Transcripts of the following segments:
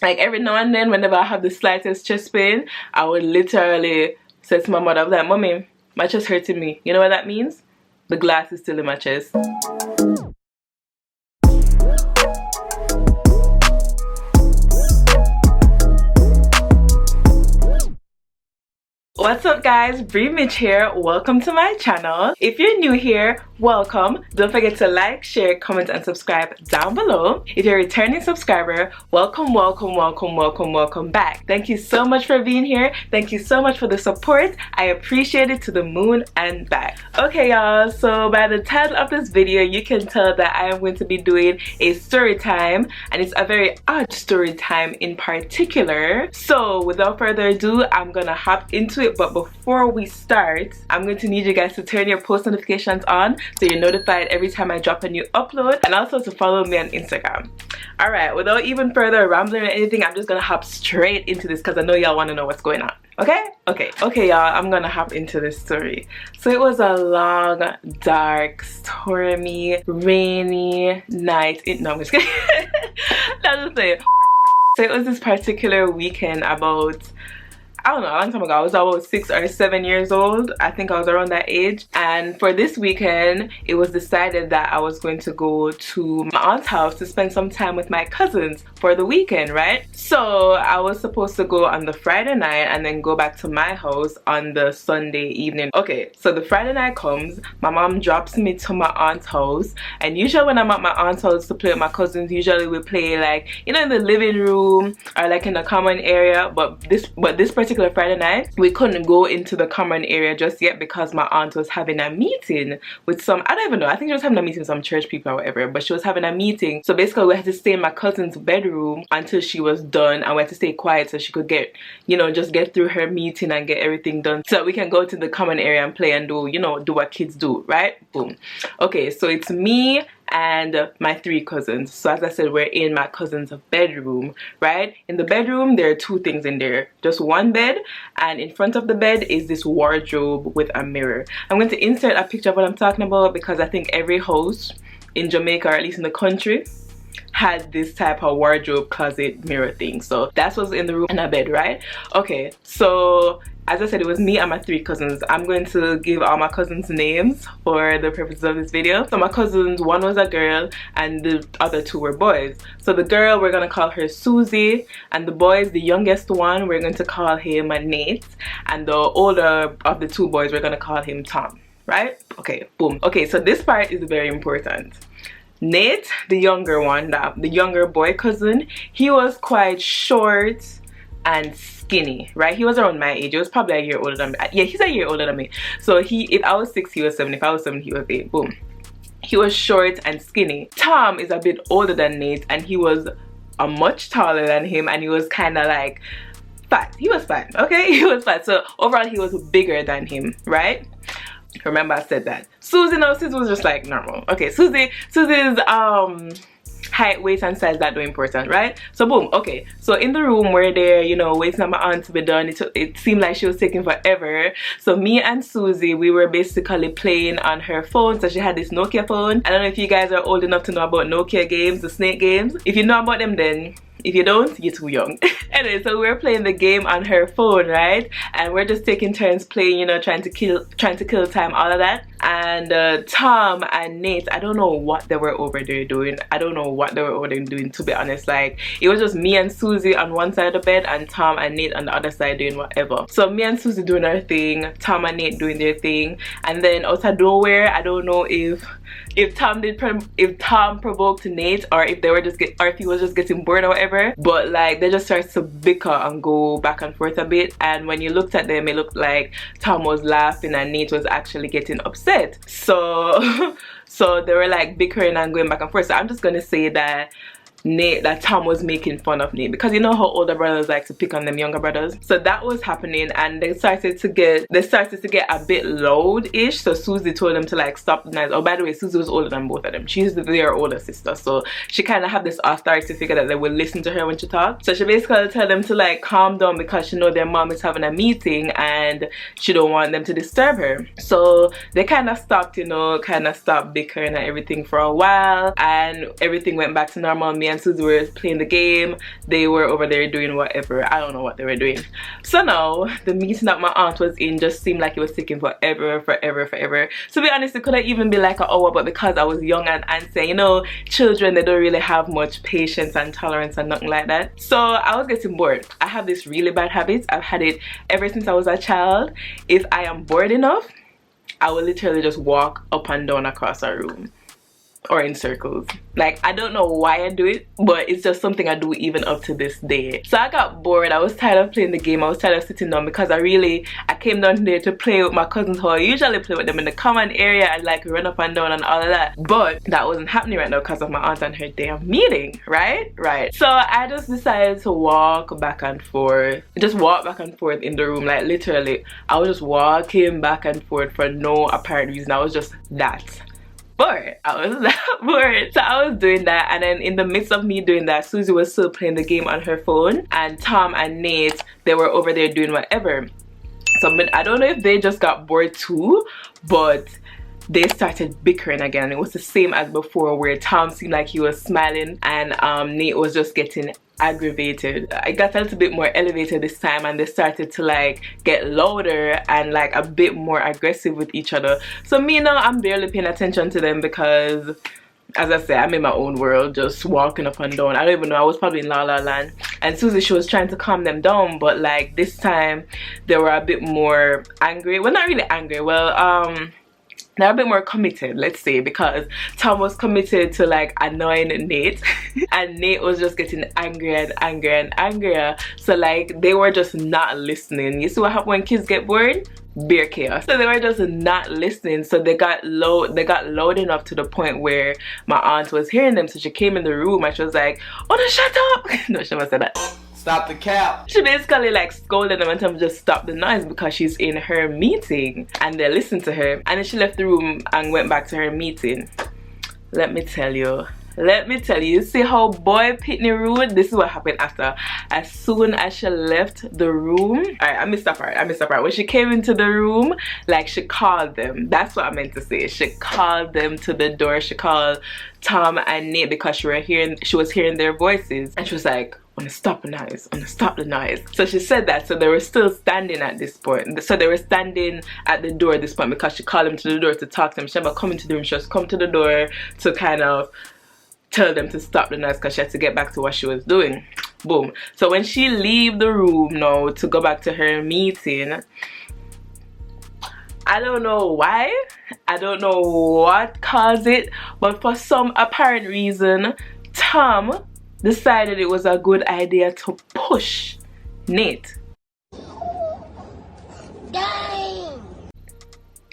Like every now and then, whenever I have the slightest chest pain, I would literally say to my mother, I was like, "Mommy, my chest hurting me." You know what that means? The glass is still in my chest. What's up guys, Bree Mitch here. Welcome to my channel. If you're new here, welcome. Don't forget to like, share, comment and subscribe down below. If you're a returning subscriber, welcome back. Thank you so much for being here. Thank you so much for the support. I appreciate it to the moon and back. Okay y'all, so by the title of this video you can tell that I am going to be doing a story time, and it's a very odd story time in particular. So without further ado, I'm gonna hop into it. But before we start, I'm going to need you guys to turn your post notifications on so you're notified every time I drop a new upload, and also to follow me on Instagram. Alright, without even further rambling or anything, I'm just gonna hop straight into this because I know y'all want to know what's going on. Okay y'all, I'm gonna hop into this story. So it was a long, dark, stormy, rainy night. No, I'm just kidding. That's just it. So it was this particular weekend about, I don't know, a long time ago. I was about 6 or 7 years old. I think I was around that age. And for this weekend, it was decided that I was going to go to my aunt's house to spend some time with my cousins for the weekend, right? So I was supposed to go on the Friday night and then go back to my house on the Sunday evening. Okay, so the Friday night comes, my mom drops me to my aunt's house, and usually when I'm at my aunt's house to play with my cousins, usually we play like, you know, in the living room or like in the common area. But this particular Friday night, we couldn't go into the common area just yet because my aunt was having a meeting with some, I don't even know, I think she was having a meeting with some church people or whatever, but she was having a meeting. So basically we had to stay in my cousin's bedroom until she was done, and we had to stay quiet so she could get, you know, just get through her meeting and get everything done so that we can go to the common area and play and do, you know, do what kids do, right? Boom. Okay, so it's me and my 3 cousins. So as I said, we're in my cousin's bedroom, right? In the bedroom there are 2 things in there, just one bed, and in front of the bed is this wardrobe with a mirror. I'm going to insert a picture of what I'm talking about because I think every house in Jamaica, or at least in the country, had this type of wardrobe closet mirror thing. So that's what's in the room and a bed, right? Okay, so as I said, it was me and my 3 cousins. I'm going to give all my cousins names for the purposes of this video. So my cousins, one was a girl and the other 2 were boys. So the girl, we're gonna call her Susie, and the boys, the youngest one, we're going to call him Nate, and the older of the 2 boys, we're gonna call him Tom, right? Okay, boom. Okay, so this part is very important. Nate, the younger one, the younger boy cousin, he was quite short and skinny, right? He was around my age. He was probably a year older than me. Yeah, he's a year older than me. So if I was 6, he was 7. If I was 7, he was 8. Boom. He was short and skinny. Tom is a bit older than Nate, and he was much taller than him, and he was kind of like fat. He was fat, okay? He was fat. So overall, he was bigger than him, right? Remember I said that. Susie, no, Susie was just like normal. Okay, Susie's height, weight and size, that do important, right? So boom. Okay, so in the room we're there, you know, waiting on my aunt to be done. It seemed like she was taking forever. So me and Susie, we were basically playing on her phone. So she had this Nokia phone. I don't know if you guys are old enough to know about Nokia games, the snake games. If you know about them, then if you don't, you're too young. Anyway, so we're playing the game on her phone, right? And we're just taking turns playing, you know, trying to kill time, all of that. And Tom and Nate, I don't know what they were over there doing. I don't know what they were over there doing, to be honest. Like, it was just me and Susie on one side of the bed and Tom and Nate on the other side doing whatever. So me and Susie doing our thing, Tom and Nate doing their thing, and then out of nowhere, I don't know if Tom provoked Nate, or if they were just if he was just getting bored or whatever, but like they just started to bicker and go back and forth a bit. And when you looked at them, it looked like Tom was laughing and Nate was actually getting upset. So so they were like bickering and going back and forth. So I'm just gonna say that Tom was making fun of Nate, because you know how older brothers like to pick on them younger brothers. So that was happening, and they started to get a bit loud-ish. So Susie told them to like stop the noise. Oh, by the way, Susie was older than both of them. She's their older sister, so she kind of had this authority figure that they would listen to her when she talked. So she basically told them to like calm down, because she know their mom is having a meeting and she don't want them to disturb her. So they kind of stopped, you know, stopped bickering and everything for a while, and everything went back to normal. Me and Susie were playing the game. They were over there doing whatever. I don't know what they were doing. So now the meeting that my aunt was in just seemed like it was taking forever. To be honest, it could have even been like an hour, but because I was young and saying, you know, children, they don't really have much patience and tolerance and nothing like that. So I was getting bored. I have this really bad habit. I've had it ever since I was a child. If I am bored enough, I will literally just walk up and down across a room or in circles. Like, I don't know why I do it, but it's just something I do even up to this day. So I got bored. I was tired of playing the game. I was tired of sitting down because I came down there to play with my cousins who I usually play with them in the common area and like run up and down and all of that. But that wasn't happening right now because of my aunt and her damn meeting, right? So I just decided to walk back and forth. Just walk back and forth in the room. Like literally, I was just walking back and forth for no apparent reason. I was just that bored. I was that bored. So I was doing that, and then in the midst of me doing that, Susie was still playing the game on her phone, and Tom and Nate, they were over there doing whatever. So I don't know if they just got bored too, but they started bickering again. It was the same as before, where Tom seemed like he was smiling and Nate was just getting aggravated. I got a little bit more elevated this time, and they started to like get louder and like a bit more aggressive with each other. So me now, I'm barely paying attention to them because, as I said, I'm in my own world, just walking up and down. I don't even know, I was probably in La La Land. And Susie, she was trying to calm them down, but like this time they were a bit more angry. Well, not really angry, well, they're a bit more committed, let's say, because Tom was committed to like annoying Nate and Nate was just getting angrier and angrier and angrier. So like they were just not listening. You see what happens when kids get bored? Beer chaos. So they were just not listening. So they got loud enough to the point where my aunt was hearing them. So she came in the room and she was like, "Oh no, shut up!" No, she must say that. Stop the cap. She basically like scolded them and told them to just stop the noise because she's in her meeting, and they listened to her. And then she left the room and went back to her meeting. Let me tell you, you see how boy Pitney rude? This is what happened after. As soon as she left the room, alright, I missed that part. When she came into the room, like she called them. That's what I meant to say. She called them to the door. She called Tom and Nate because she was hearing their voices, and she was like, "I'm gonna stop the noise, I'm gonna stop the noise." So she said that. So they were still standing at this point. So they were standing at the door at this point because she called them to the door to talk to them. She never come into the room. She just come to the door to kind of tell them to stop the noise because she had to get back to what she was doing. Boom. So when she leave the room now to go back to her meeting, I don't know why, I don't know what caused it, but for some apparent reason, Tom decided it was a good idea to push Nate.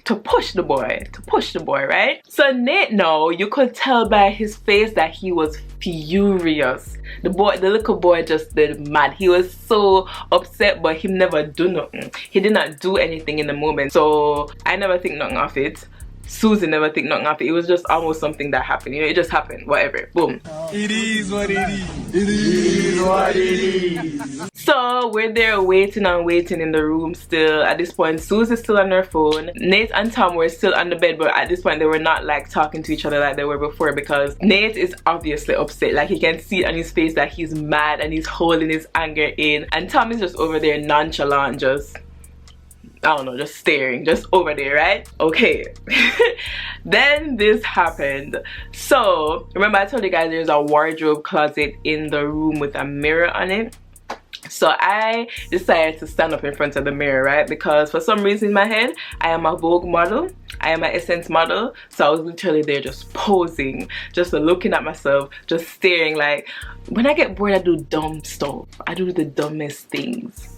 To push the boy, right? So Nate, no, you could tell by his face that he was furious. The little boy just did mad. He was so upset, but he never do nothing. He did not do anything in the moment. So I never think nothing of it. Susie never think nothing of it. It was just almost something that happened. You know, it just happened. Whatever. Boom. It is what it is. It is what it is. So we're there waiting and waiting in the room still. At this point, Susie's still on her phone. Nate and Tom were still on the bed, but at this point they were not like talking to each other like they were before, because Nate is obviously upset. Like you can see on his face that he's mad and he's holding his anger in. And Tom is just over there nonchalant, just, I don't know, just staring, just over there, right? Okay. Then this happened. So remember I told you guys there's a wardrobe closet in the room with a mirror on it. So I decided to stand up in front of the mirror, right? Because for some reason in my head, I am a Vogue model, I am an Essence model. So I was literally there just posing, just looking at myself, just staring. Like when I get bored, I do dumb stuff. I do the dumbest things.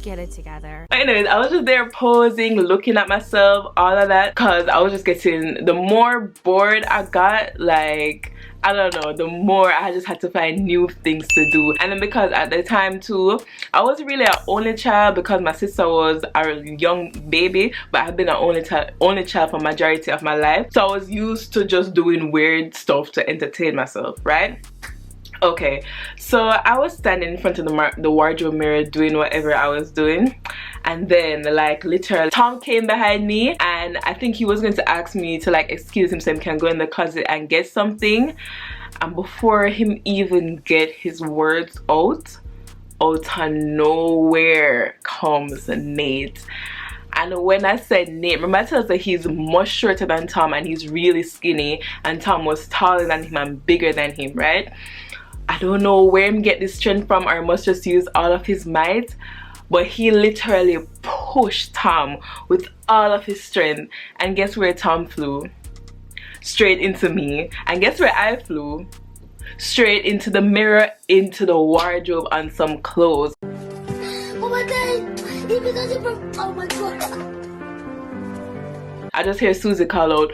Get it together. Anyways, I was just there posing, looking at myself, all of that, because I was just getting, the more bored I got, like, I don't know, the more I just had to find new things to do. And then because at the time too, I was really an only child because my sister was a young baby, but I had been an only child for majority of my life. So I was used to just doing weird stuff to entertain myself, right? Okay, so I was standing in front of the wardrobe mirror doing whatever I was doing, and then like literally Tom came behind me, and I think he was going to ask me to like excuse him so he can go in the closet and get something, and before him even get his words out of nowhere comes Nate. And when I said Nate, remember I told us that he's much shorter than Tom and he's really skinny, and Tom was taller than him and bigger than him, right? I don't know where him get this strength from, or must just use all of his might, but he literally pushed Tom with all of his strength, and guess where Tom flew? Straight into me. And guess where I flew? Straight into the mirror, into the wardrobe on some clothes. Oh my god! Oh my god! I just hear Susie call out,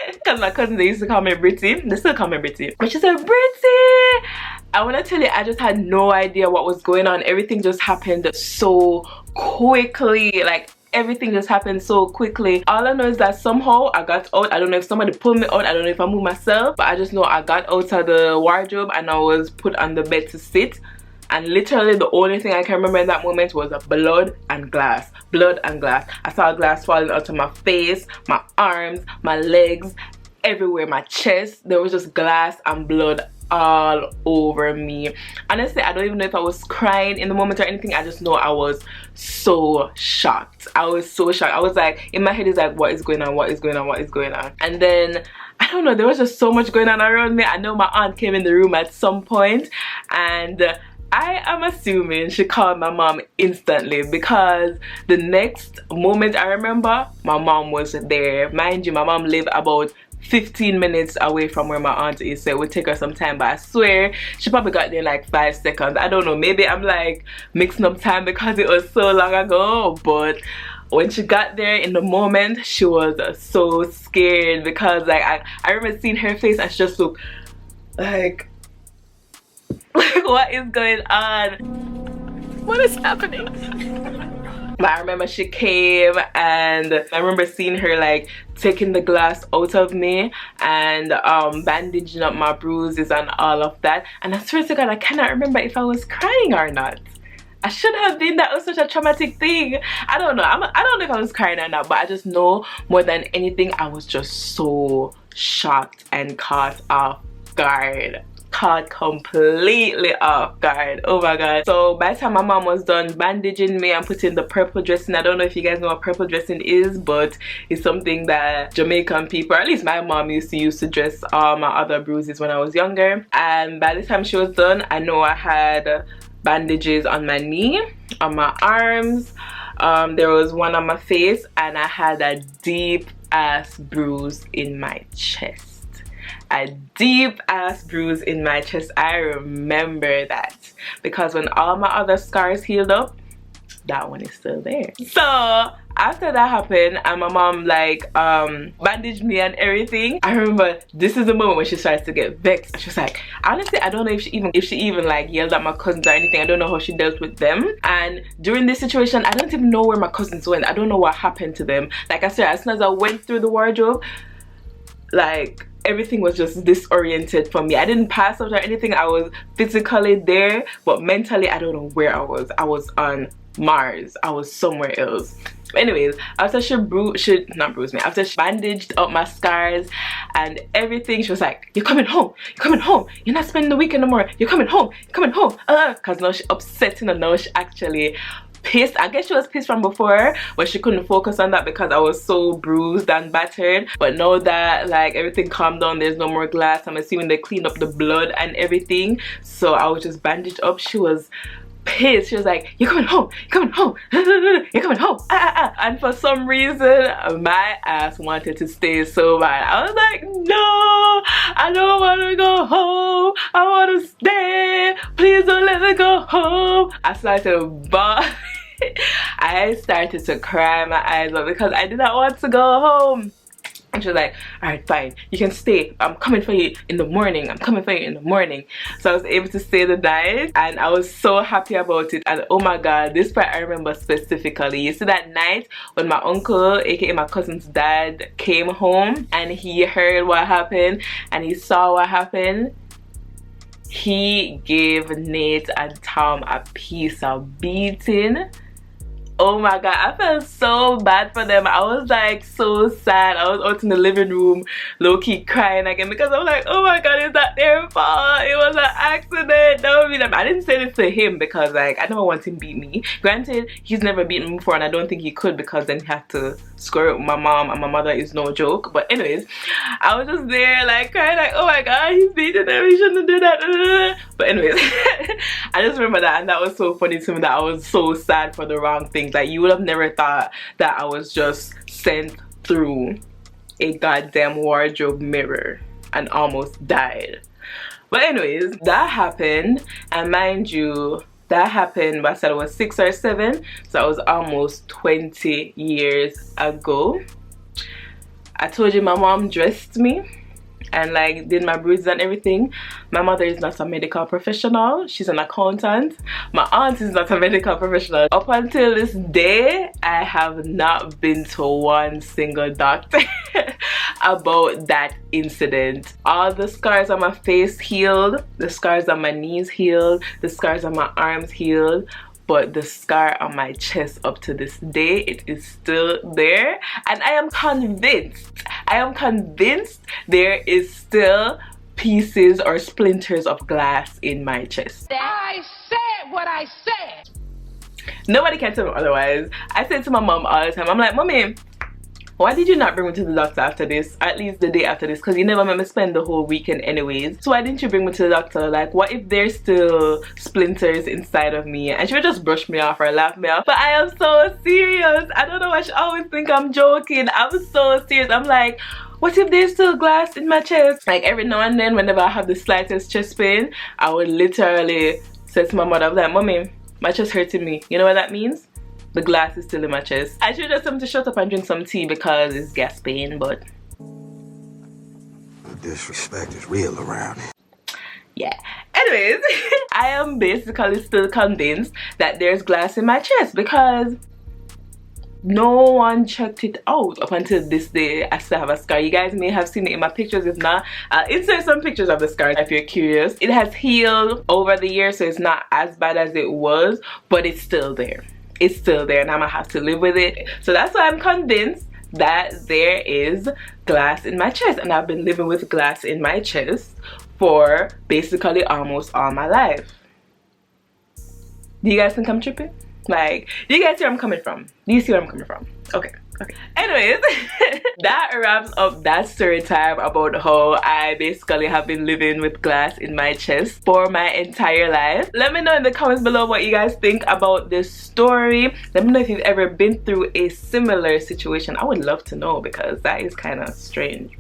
because my cousin, they used to call me Britty. They still call me Britty. But she said, Britty! I want to tell you, I just had no idea what was going on. Everything just happened so quickly. Like, everything just happened so quickly. All I know is that somehow I got out. I don't know if somebody pulled me out. I don't know if I moved myself. But I just know I got out of the wardrobe and I was put on the bed to sit. And literally the only thing I can remember in that moment was blood and glass. Blood and glass. I saw glass falling out of my face, my arms, my legs, everywhere, my chest. There was just glass and blood all over me. Honestly, I don't even know if I was crying in the moment or anything. I just know I was so shocked. I was so shocked. I was like, in my head is like, what is going on? What is going on? What is going on? And then I don't know, there was just so much going on around me. I know my aunt came in the room at some point, and I am assuming she called my mom instantly, because the next moment I remember, my mom was there. Mind you, my mom lived about 15 minutes away from where my aunt is, so it would take her some time, but I swear she probably got there in like 5 seconds. I don't know, maybe I'm like mixing up time because it was so long ago, but when she got there in the moment, she was so scared, because like I remember seeing her face and she just looked like what is going on? What is happening? But I remember she came, and I remember seeing her like taking the glass out of me and bandaging up my bruises and all of that. And I swear to God, I cannot remember if I was crying or not. I should have been. That was such a traumatic thing. I don't know. I don't know if I was crying or not, but I just know more than anything, I was just so shocked and caught off guard. Caught completely off guard. Oh my god. So by the time my mom was done bandaging me and putting the purple dressing, I don't know if you guys know what purple dressing is, but it's something that Jamaican people, or at least my mom, used to dress all my other bruises when I was younger. And by the time she was done, I know I had bandages on my knee, on my arms, there was one on my face, and I had a deep ass bruise in my chest. A deep ass bruise in my chest. I remember that, because when all my other scars healed up, that one is still there. So after that happened and my mom like bandaged me and everything, I remember this is the moment when she starts to get vexed. She was like, honestly, I don't know if she even like yelled at my cousins or anything. I don't know how she dealt with them. And during this situation, I don't even know where my cousins went. I don't know what happened to them. Like I said, as soon as I went through the wardrobe, like everything was just disoriented for me. I didn't pass out or anything. I was physically there, but mentally I don't know where I was. I was on Mars. I was somewhere else. Anyways, after she after she bandaged up my scars and everything, she was like, you're coming home, you're coming home, you're not spending the weekend no more, you're coming home, you're coming home. Because now she's upsetting, and now she actually pissed. I guess she was pissed from before, but she couldn't focus on that because I was so bruised and battered. But now that like everything calmed down, there's no more glass, I'm assuming they cleaned up the blood and everything, so I was just bandaged up. She was pissed. She was like, you're coming home, you're coming home, you're coming home. And for some reason my ass wanted to stay so bad. I was like, no, I don't want to go home, I want to stay, please don't let me go home. I started bawling. I started to cry my eyes out because I did not want to go home. And she was like, alright, fine, you can stay. I'm coming for you in the morning. I'm coming for you in the morning. So I was able to stay the night and I was so happy about it. And oh my god, this part I remember specifically. You see that night when my uncle, aka my cousin's dad, came home and he heard what happened and he saw what happened. He gave Nate and Tom a piece of beating. Oh my god, I felt so bad for them. I was like so sad. I was out in the living room low-key crying again because I was like, oh my god, it's not their fault. It was an accident. Don't beat them. I didn't say this to him because like I never want him to beat me. Granted, he's never beaten me before and I don't think he could because then he had to square up with my mom and my mother is no joke. But anyways, I was just there like crying like, oh my god, he's beating them. He shouldn't do that. But anyways, I just remember that and that was so funny to me that I was so sad for the wrong thing. Like you would have never thought that I was just sent through a goddamn wardrobe mirror and almost died. But anyways, that happened, and mind you, that happened I said it was 6 or 7, so it was almost 20 years ago. I told you my mom dressed me and like did my bruises and everything. My mother is not a medical professional, she's an accountant. My aunt is not a medical professional. Up until this day, I have not been to one single doctor about that incident. All the scars on my face healed, the scars on my knees healed, the scars on my arms healed, but the scar on my chest up to this day, it is still there. And I am convinced there is still pieces or splinters of glass in my chest. I said what I said. Nobody can tell me otherwise. I said to my mom all the time, I'm like, Mommy, why did you not bring me to the doctor after this? At least the day after this, because you never made me spend the whole weekend anyways. So why didn't you bring me to the doctor? Like, what if there's still splinters inside of me? And she would just brush me off or laugh me off. But I am so serious. I don't know why she always think I'm joking. I'm so serious. I'm like, what if there's still glass in my chest? Like every now and then, whenever I have the slightest chest pain, I would literally say to my mother, I was like, Mommy, my chest hurting me. You know what that means? The glass is still in my chest. I should just tell him to shut up and drink some tea because it's gas pain, but The disrespect is real around here. yeah. Anyways, I am basically still convinced that there's glass in my chest because no one checked it out up until this day. I still have a scar. You guys may have seen it in my pictures. If not, I'll insert some pictures of the scar if you're curious. It has healed over the years, so it's not as bad as it was, but it's still there. It's still there and I'm gonna have to live with it. So that's why I'm convinced that there is glass in my chest, and I've been living with glass in my chest for basically almost all my life. Do you guys think I'm tripping? Like, do you guys see where I'm coming from? Do you see where I'm coming from? Okay. Anyways, that wraps up that story time about how I basically have been living with glass in my chest for my entire life. Let me know in the comments below what you guys think about this story. Let me know if you've ever been through a similar situation. I would love to know because that is kind of strange.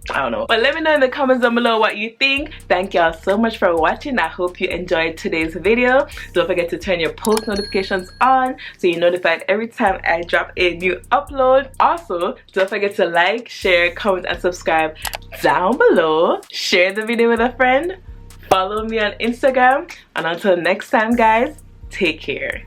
I don't know, but let me know in the comments down below what you think. Thank y'all so much for watching. I hope you enjoyed today's video. Don't forget to turn your post notifications on so you're notified every time I drop a new upload. Also, don't forget to like, share, comment, and subscribe down below. Share the video with a friend. Follow me on Instagram, and until next time guys, take care.